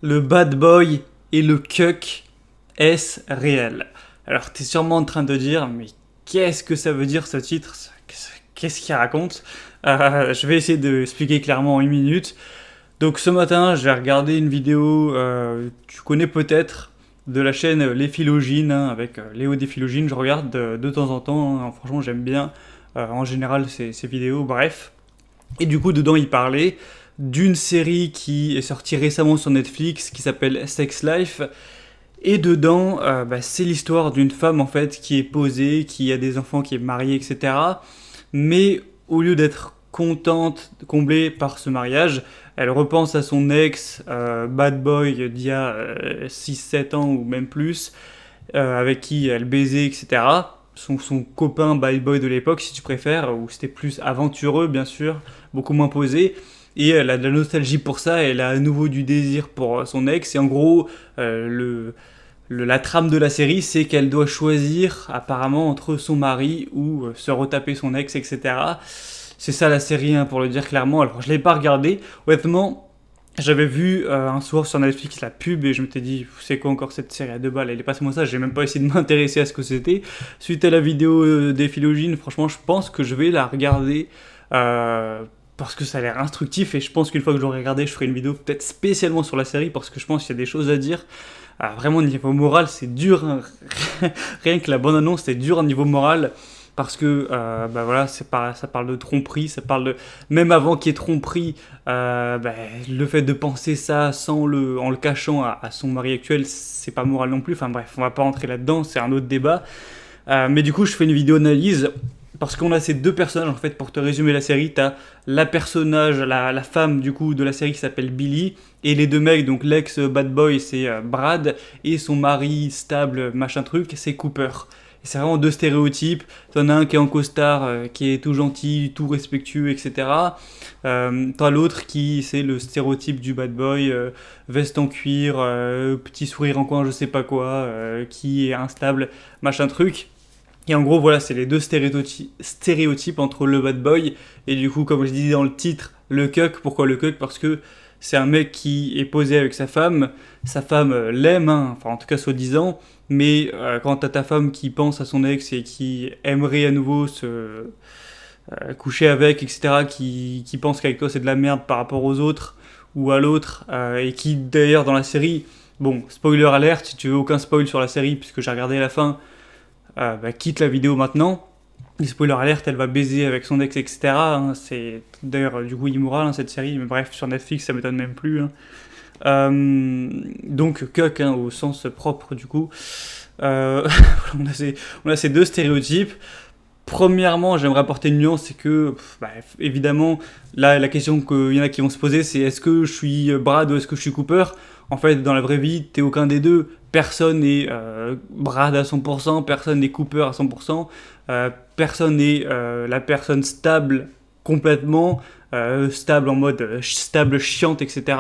Le bad boy et le cuck, est-ce réel? Alors t'es sûrement en train de dire, mais qu'est-ce que ça veut dire ce titre? Qu'est-ce qu'il raconte? Je vais essayer de expliquer clairement en une minute. Donc ce matin, j'ai regardé une vidéo, tu connais peut-être, de la chaîne Les Philogines, hein, avec Léo des Philogines. Je regarde de temps en temps, hein, franchement j'aime bien en général ces vidéos, bref. Et du coup, dedans, il parlait d'une série qui est sortie récemment sur Netflix qui s'appelle Sex Life. Et dedans, c'est l'histoire d'une femme en fait qui est posée, qui a des enfants, qui est mariée, etc. Mais au lieu d'être contente, comblée par ce mariage, elle repense à son ex, bad boy d'il y a 6-7 ans ou même plus, avec qui elle baisait, etc. Son copain bad boy de l'époque, si tu préfères, où c'était plus aventureux, bien sûr, beaucoup moins posé. Et elle a de la nostalgie pour ça, elle a à nouveau du désir pour son ex. Et en gros, la trame de la série, c'est qu'elle doit choisir apparemment entre son mari ou se retaper son ex, etc. C'est ça la série, hein, pour le dire clairement. Alors je l'ai pas regardé. Honnêtement, j'avais vu un soir sur Netflix la pub et je m'étais dit, c'est quoi encore cette série à 2 balles? Elle est passée moi ça, j'ai même pas essayé de m'intéresser à ce que c'était. Suite à la vidéo des Philogines, franchement, je pense que je vais la regarder parce que ça a l'air instructif et je pense qu'une fois que je l'aurai regardé, je ferai une vidéo peut-être spécialement sur la série parce que je pense qu'il y a des choses à dire. Vraiment, au niveau moral, c'est dur, hein. Rien que la bonne annonce, c'est dur au niveau moral. Parce que voilà, ça parle de tromperie, ça parle de. Même avant qu'il y ait tromperie, le fait de penser ça en le cachant à son mari actuel, c'est pas moral non plus. Enfin bref, on va pas rentrer là-dedans, c'est un autre débat. Mais du coup, je fais une vidéo analyse parce qu'on a ces deux personnages en fait. Pour te résumer la série, t'as la personnage, la femme du coup de la série qui s'appelle Billy, et les deux mecs, donc l'ex bad boy c'est Brad, et son mari stable machin truc c'est Cooper. Et c'est vraiment deux stéréotypes. T'en as un qui est en costard, qui est tout gentil, tout respectueux, etc. T'as l'autre qui c'est le stéréotype du bad boy, veste en cuir, petit sourire en coin, je sais pas quoi, qui est instable, machin truc. Et en gros, voilà, c'est les deux stéréotypes entre le bad boy et du coup, comme je disais dans le titre, le cuck. Pourquoi le cuck? Parce que c'est un mec qui est posé avec sa femme l'aime, hein, enfin en tout cas soi-disant, mais quand t'as ta femme qui pense à son ex et qui aimerait à nouveau se coucher avec, etc., qui pense qu'avec toi c'est de la merde par rapport aux autres ou à l'autre, et qui d'ailleurs dans la série, bon, spoiler alert, si tu veux aucun spoil sur la série, puisque j'ai regardé la fin, quitte la vidéo maintenant. Les spoiler alert, elle va baiser avec son ex, etc. Hein, c'est d'ailleurs du coup immoral, hein, cette série, mais bref, sur Netflix ça m'étonne même plus. Hein. Donc, cuck, hein, au sens propre du coup. Euh, on a ces deux stéréotypes. Premièrement, j'aimerais apporter une nuance, c'est que, évidemment, là, la question qu'il y en a qui vont se poser, c'est est-ce que je suis Brad ou est-ce que je suis Cooper? En fait, dans la vraie vie, t'es aucun des deux. Personne n'est Brad à 100%, personne n'est Cooper à 100%, personne n'est la personne stable complètement, stable en mode stable chiante, etc.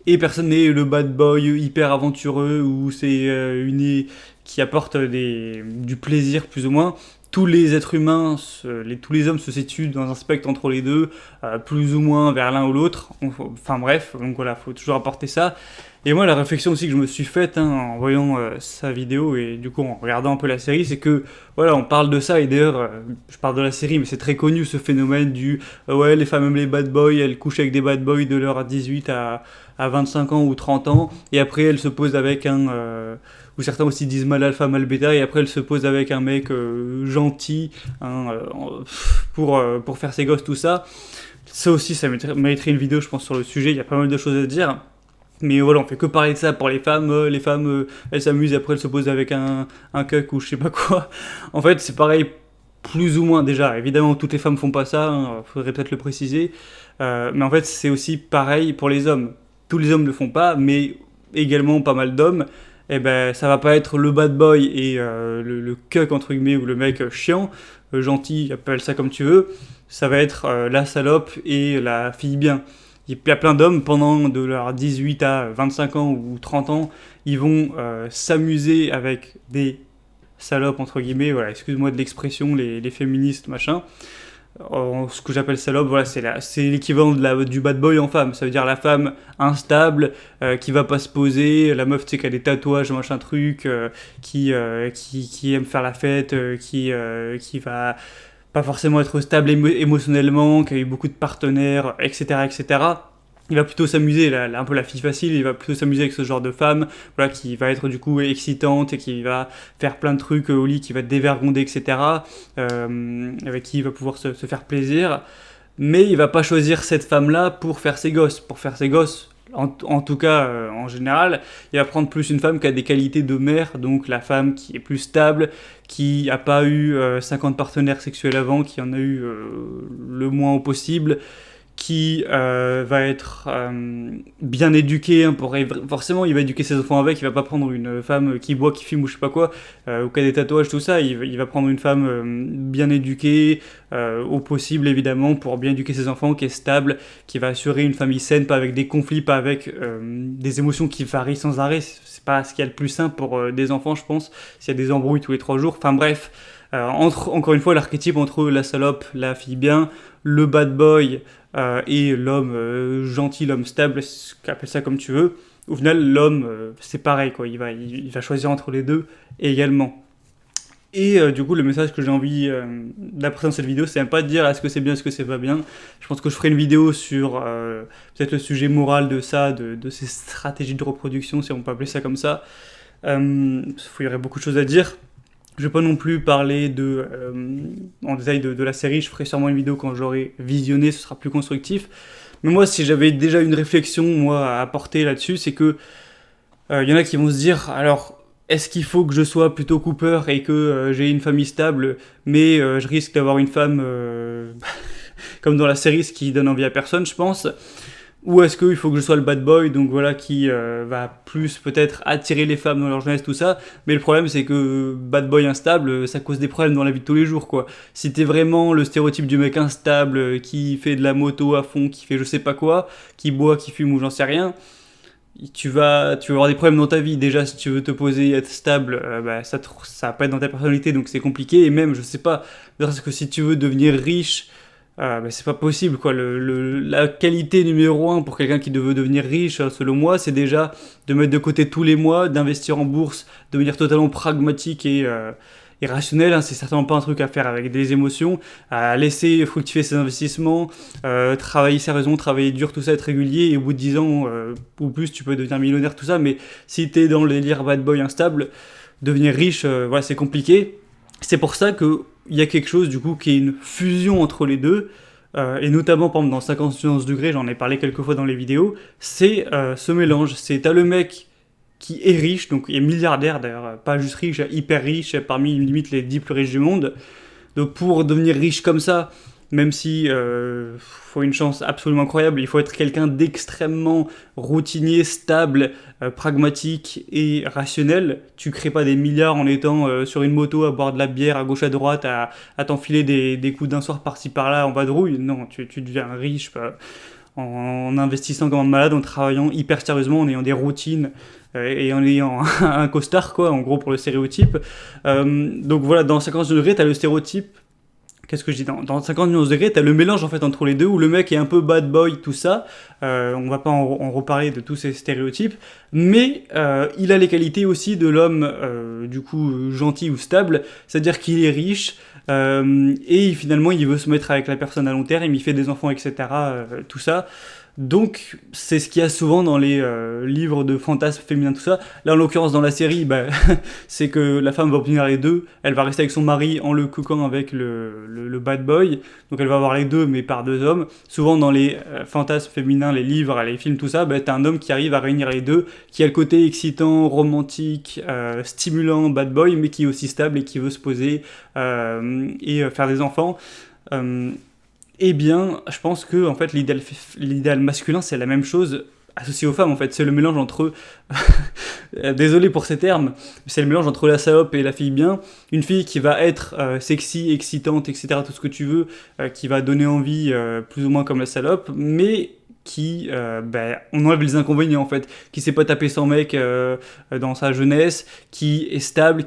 Et personne n'est le bad boy hyper aventureux ou c'est qui apporte du plaisir plus ou moins. Tous les êtres humains, tous les hommes se situent dans un spectre entre les deux, plus ou moins vers l'un ou l'autre. Enfin bref, donc voilà, faut toujours apporter ça. Et moi, la réflexion aussi que je me suis faite, hein, en voyant sa vidéo et du coup en regardant un peu la série, c'est que voilà, on parle de ça et d'ailleurs, je parle de la série, mais c'est très connu ce phénomène du ouais, les femmes aiment les bad boys, elles couchent avec des bad boys de leur 18 à 25 ans ou 30 ans, et après elles se posent avec ou certains aussi disent mal alpha, mal bêta, et après elles se posent avec un mec gentil, hein, pour faire ses gosses, tout ça. Ça aussi, ça mériterait une vidéo, je pense, sur le sujet, il y a pas mal de choses à dire. Mais voilà, on fait que parler de ça pour les femmes. Les femmes, elles s'amusent et après elles se posent avec un cuck ou je sais pas quoi. En fait, c'est pareil, plus ou moins déjà. Évidemment, toutes les femmes font pas ça, hein, faudrait peut-être le préciser. Mais en fait, c'est aussi pareil pour les hommes. Tous les hommes ne le font pas, mais également pas mal d'hommes. Et ben, ça va pas être le bad boy et le cuck entre guillemets ou le mec chiant, gentil, appelle ça comme tu veux. Ça va être la salope et la fille bien. Il y a plein d'hommes, pendant de leurs 18 à 25 ans ou 30 ans, ils vont s'amuser avec des salopes, entre guillemets, voilà, excuse-moi de l'expression, les féministes, machin, Ce que j'appelle salope, voilà, c'est l'équivalent du bad boy en femme. Ça veut dire la femme instable, qui va pas se poser, la meuf, tu sais, qui a des tatouages, machin truc, qui aime faire la fête, qui va pas forcément être stable émotionnellement, qui a eu beaucoup de partenaires, etc., etc. Il va plutôt s'amuser, un peu la fille facile, il va plutôt s'amuser avec ce genre de femme, voilà, qui va être du coup excitante et qui va faire plein de trucs au lit, qui va te dévergonder, etc., avec qui il va pouvoir se faire plaisir. Mais il va pas choisir cette femme-là pour faire ses gosses. Pour faire ses gosses, en tout cas, en général, il va prendre plus une femme qui a des qualités de mère, donc la femme qui est plus stable, qui n'a pas eu 50 partenaires sexuels avant, qui en a eu le moins possible, qui va être bien éduqué, hein, forcément il va éduquer ses enfants avec, il va pas prendre une femme qui boit, qui fume ou je sais pas quoi, ou qui a des tatouages, tout ça, il va prendre une femme bien éduquée, au possible évidemment, pour bien éduquer ses enfants, qui est stable, qui va assurer une famille saine, pas avec des conflits, pas avec des émotions qui varient sans arrêt. C'est pas ce qu'il y a le plus simple pour des enfants, je pense, s'il y a des embrouilles tous les 3 jours, enfin bref. Encore une fois, l'archétype entre la salope, la fille bien, le bad boy et l'homme gentil, l'homme stable, appelle ça comme tu veux. Au final, l'homme, c'est pareil, quoi. Il va choisir entre les deux également. Et du coup, le message que j'ai envie d'apporter dans cette vidéo, c'est même pas de dire est-ce que c'est bien, est-ce que c'est pas bien. Je pense que je ferai une vidéo sur peut-être le sujet moral de ça, de ces stratégies de reproduction, si on peut appeler ça comme ça. Il y aurait beaucoup de choses à dire. Je vais pas non plus parler en détail de la série, je ferai sûrement une vidéo quand j'aurai visionné, ce sera plus constructif. Mais moi, si j'avais déjà une réflexion, moi, à apporter là-dessus, c'est que y en a qui vont se dire, alors, est-ce qu'il faut que je sois plutôt Cooper et que j'ai une famille stable, mais je risque d'avoir une femme, comme dans la série, ce qui donne envie à personne, je pense. Ou est-ce qu'il faut que je sois le bad boy, donc voilà, qui va plus peut-être attirer les femmes dans leur jeunesse, tout ça. Mais le problème, c'est que bad boy instable, ça cause des problèmes dans la vie de tous les jours, quoi. Si t'es vraiment le stéréotype du mec instable, qui fait de la moto à fond, qui fait je sais pas quoi, qui boit, qui fume ou j'en sais rien, tu vas avoir des problèmes dans ta vie. Déjà, si tu veux te poser, être stable, ça va pas être dans ta personnalité, donc c'est compliqué. Et même, je sais pas, parce que si tu veux devenir riche, c'est pas possible, quoi. La qualité numéro 1 pour quelqu'un qui veut devenir riche, selon moi, c'est déjà de mettre de côté tous les mois, d'investir en bourse, de devenir totalement pragmatique et rationnel, hein. C'est certainement pas un truc à faire avec des émotions, à laisser fructifier ses investissements, travailler sérieusement, travailler dur, tout ça, être régulier, et au bout de 10 ans ou plus, tu peux devenir millionnaire, tout ça. Mais si t'es dans le délire bad boy instable, devenir riche, voilà, c'est compliqué. C'est pour ça qu'il y a quelque chose du coup qui est une fusion entre les deux, et notamment par exemple dans 51 degrés, j'en ai parlé quelques fois dans les vidéos, c'est ce mélange. T'as le mec qui est riche, donc il est milliardaire d'ailleurs, pas juste riche, hyper riche, parmi limite les 10 plus riches du monde. Donc pour devenir riche comme ça, même si faut une chance absolument incroyable, il faut être quelqu'un d'extrêmement routinier, stable, pragmatique et rationnel. Tu crées pas des milliards en étant sur une moto à boire de la bière à gauche à droite, à t'enfiler des coups d'un soir par-ci par-là en vadrouille. Non, tu deviens riche en investissant comme un malade, en travaillant hyper sérieusement, en ayant des routines et en ayant un costard, quoi, en gros, pour le stéréotype. Donc voilà, dans 50 degrés, t'as le stéréotype. Qu'est-ce que je dis, dans 50 degrés, t'as le mélange en fait entre les deux, où le mec est un peu bad boy, tout ça. On va pas en reparler de tous ces stéréotypes, mais il a les qualités aussi de l'homme, du coup, gentil ou stable, c'est-à-dire qu'il est riche, et finalement il veut se mettre avec la personne à long terme, il fait des enfants, etc., tout ça. Donc, c'est ce qu'il y a souvent dans les livres de fantasmes féminins, tout ça. Là, en l'occurrence, dans la série, c'est que la femme va obtenir les deux. Elle va rester avec son mari en le coquant avec le bad boy. Donc, elle va avoir les deux, mais par deux hommes. Souvent, dans les fantasmes féminins, les livres, les films, tout ça, t'as un homme qui arrive à réunir les deux, qui a le côté excitant, romantique, stimulant, bad boy, mais qui est aussi stable et qui veut se poser et faire des enfants. Eh bien, je pense que en fait, l'idéal masculin, c'est la même chose associé aux femmes, en fait. C'est le mélange entre... Désolé pour ces termes, c'est le mélange entre la salope et la fille bien. Une fille qui va être sexy, excitante, etc., tout ce que tu veux, qui va donner envie, plus ou moins comme la salope, mais qui, on enlève les inconvénients en fait, qui s'est pas tapé 100 mecs dans sa jeunesse, qui est stable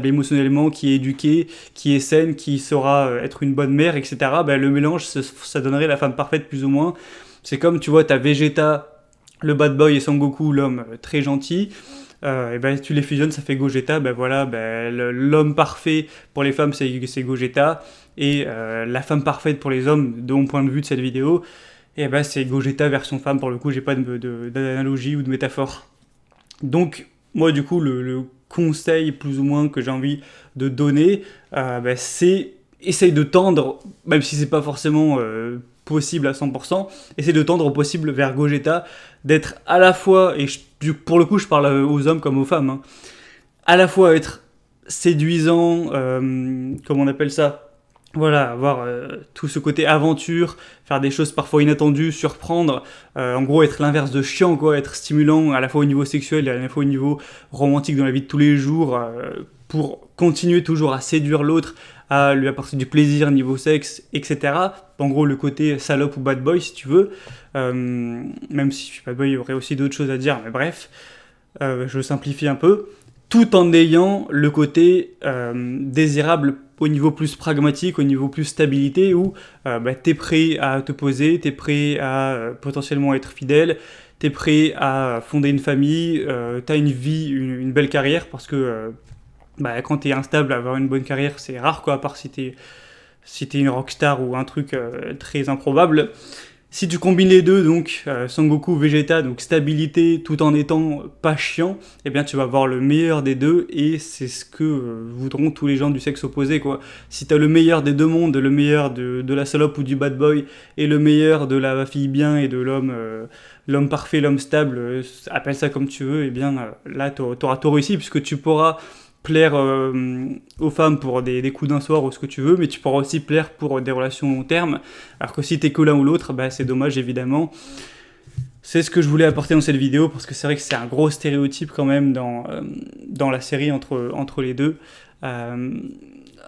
émotionnellement, qui est éduquée, qui est saine, qui saura être une bonne mère, etc. Le mélange, ça donnerait la femme parfaite plus ou moins. C'est comme, tu vois, t'as Vegeta, le bad boy, et Son Goku, l'homme très gentil. Tu les fusionnes, ça fait Gogeta. L'homme parfait pour les femmes, c'est Gogeta. Et la femme parfaite pour les hommes, de mon point de vue de cette vidéo, c'est Gogeta version femme. Pour le coup, j'ai pas d'analogie ou de métaphore. Donc, moi, du coup, le conseil plus ou moins que j'ai envie de donner, c'est essaye de tendre, même si c'est pas forcément possible à 100%, essaye de tendre au possible vers Gogeta, d'être à la fois, pour le coup, je parle aux hommes comme aux femmes, hein, à la fois être séduisant, comment on appelle ça, voilà, avoir tout ce côté aventure, faire des choses parfois inattendues, surprendre, en gros être l'inverse de chiant, quoi, être stimulant à la fois au niveau sexuel et à la fois au niveau romantique dans la vie de tous les jours, pour continuer toujours à séduire l'autre, à lui apporter du plaisir niveau sexe, etc. En gros, le côté salope ou bad boy, si tu veux, même si bad boy, il y aurait aussi d'autres choses à dire, mais bref, je simplifie un peu, tout en ayant le côté désirable au niveau plus pragmatique, au niveau plus stabilité, où t'es prêt à te poser, t'es prêt à potentiellement être fidèle, t'es prêt à fonder une famille, t'as une vie, une belle carrière, parce que quand t'es instable, avoir une bonne carrière, c'est rare, quoi, à part si t'es une rockstar ou un truc très improbable. Si tu combines les deux, donc Son Goku, Vegeta, donc stabilité tout en étant pas chiant, eh bien tu vas avoir le meilleur des deux, et c'est ce que voudront tous les gens du sexe opposé, quoi. Si t'as le meilleur des deux mondes, le meilleur de la salope ou du bad boy, et le meilleur de la fille bien et de l'homme parfait, l'homme stable, appelle ça comme tu veux, eh bien là t'auras tout réussi, puisque tu pourras plaire aux femmes pour des coups d'un soir ou ce que tu veux, mais tu pourras aussi plaire pour des relations long terme, alors que si t'es que l'un ou l'autre, c'est dommage évidemment. C'est ce que je voulais apporter dans cette vidéo, parce que c'est vrai que c'est un gros stéréotype quand même dans la série entre les deux.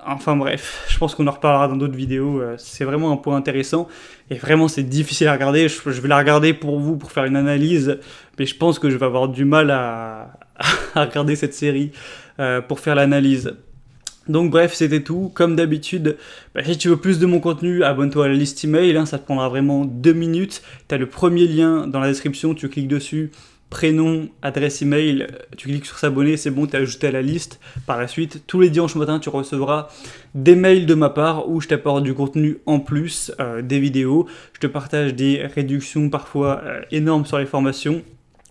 Enfin bref, je pense qu'on en reparlera dans d'autres vidéos, c'est vraiment un point intéressant, et vraiment c'est difficile à regarder, je vais la regarder pour vous, pour faire une analyse, mais je pense que je vais avoir du mal à regarder cette série pour faire l'analyse. Donc bref, c'était tout. Comme d'habitude, si tu veux plus de mon contenu, abonne-toi à la liste email, hein, ça te prendra vraiment 2 minutes. Tu as le premier lien dans la description, tu cliques dessus, prénom, adresse email, tu cliques sur s'abonner, c'est bon, tu es ajouté à la liste. Par la suite, tous les dimanches matin, tu recevras des mails de ma part où je t'apporte du contenu en plus, des vidéos. Je te partage des réductions parfois énormes sur les formations.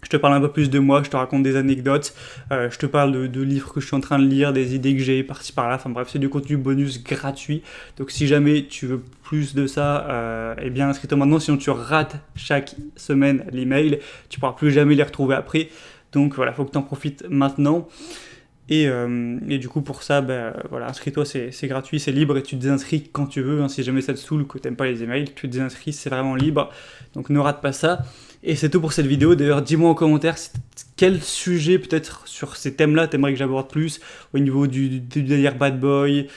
Je te parle un peu plus de moi, je te raconte des anecdotes, je te parle de livres que je suis en train de lire, des idées que j'ai par-ci par-là, enfin bref, c'est du contenu bonus gratuit. Donc si jamais tu veux plus de ça, eh bien inscris-toi maintenant, sinon tu rates chaque semaine l'email, tu pourras plus jamais les retrouver après. Donc voilà, faut que tu en profites maintenant. Et du coup pour ça, voilà, inscris-toi, c'est gratuit, c'est libre, et tu te désinscris quand tu veux, hein, si jamais ça te saoule, que t'aimes pas les emails, tu te désinscris, c'est vraiment libre, donc ne rate pas ça. Et c'est tout pour cette vidéo. D'ailleurs, dis-moi en commentaire quel sujet peut-être sur ces thèmes-là t'aimerais que j'aborde plus, au niveau du délire bad boy,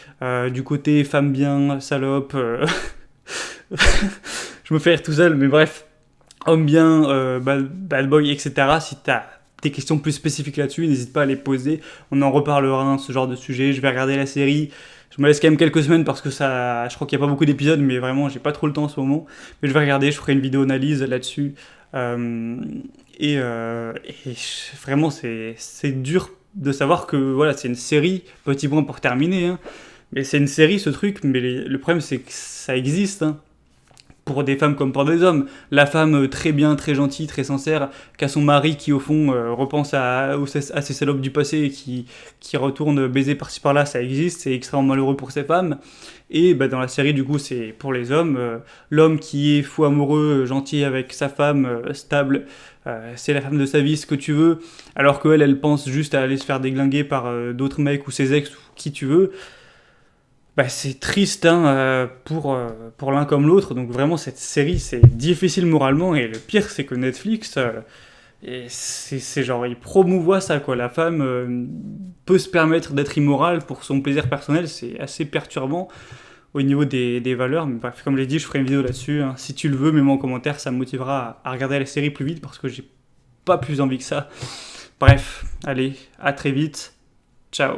du côté femme bien, salope, je me fais rire tout seul, mais bref, homme bien, bad boy, etc. Si t'as des questions plus spécifiques là-dessus, n'hésite pas à les poser, on en reparlera, hein, ce genre de sujet. Je vais regarder la série, je me laisse quand même quelques semaines parce que je crois qu'il n'y a pas beaucoup d'épisodes, mais vraiment j'ai pas trop le temps en ce moment, mais je vais regarder, je ferai une vidéo analyse là-dessus. Vraiment c'est dur de savoir que voilà, c'est une série, petit point pour terminer, hein, mais c'est une série ce truc, mais le problème c'est que ça existe, hein, pour des femmes comme pour des hommes. La femme très bien, très gentille, très sincère, qu'a son mari qui au fond repense à ses salopes du passé et qui retourne baiser par-ci par-là, ça existe, c'est extrêmement malheureux pour ces femmes. Et dans la série du coup c'est pour les hommes, l'homme qui est fou amoureux, gentil avec sa femme, stable, c'est la femme de sa vie, ce que tu veux, alors qu'elle elle pense juste à aller se faire déglinguer par d'autres mecs ou ses ex ou qui tu veux. C'est triste, hein, pour l'un comme l'autre, donc vraiment cette série c'est difficile moralement, et le pire c'est que Netflix, c'est genre il promouvoit ça, quoi. La femme peut se permettre d'être immorale pour son plaisir personnel, c'est assez perturbant. au niveau des valeurs. Mais bref, comme je l'ai dit, je ferai une vidéo là-dessus. Hein. Si tu le veux, mets-moi en commentaire, ça me motivera à regarder la série plus vite parce que j'ai pas plus envie que ça. Bref, allez, à très vite. Ciao.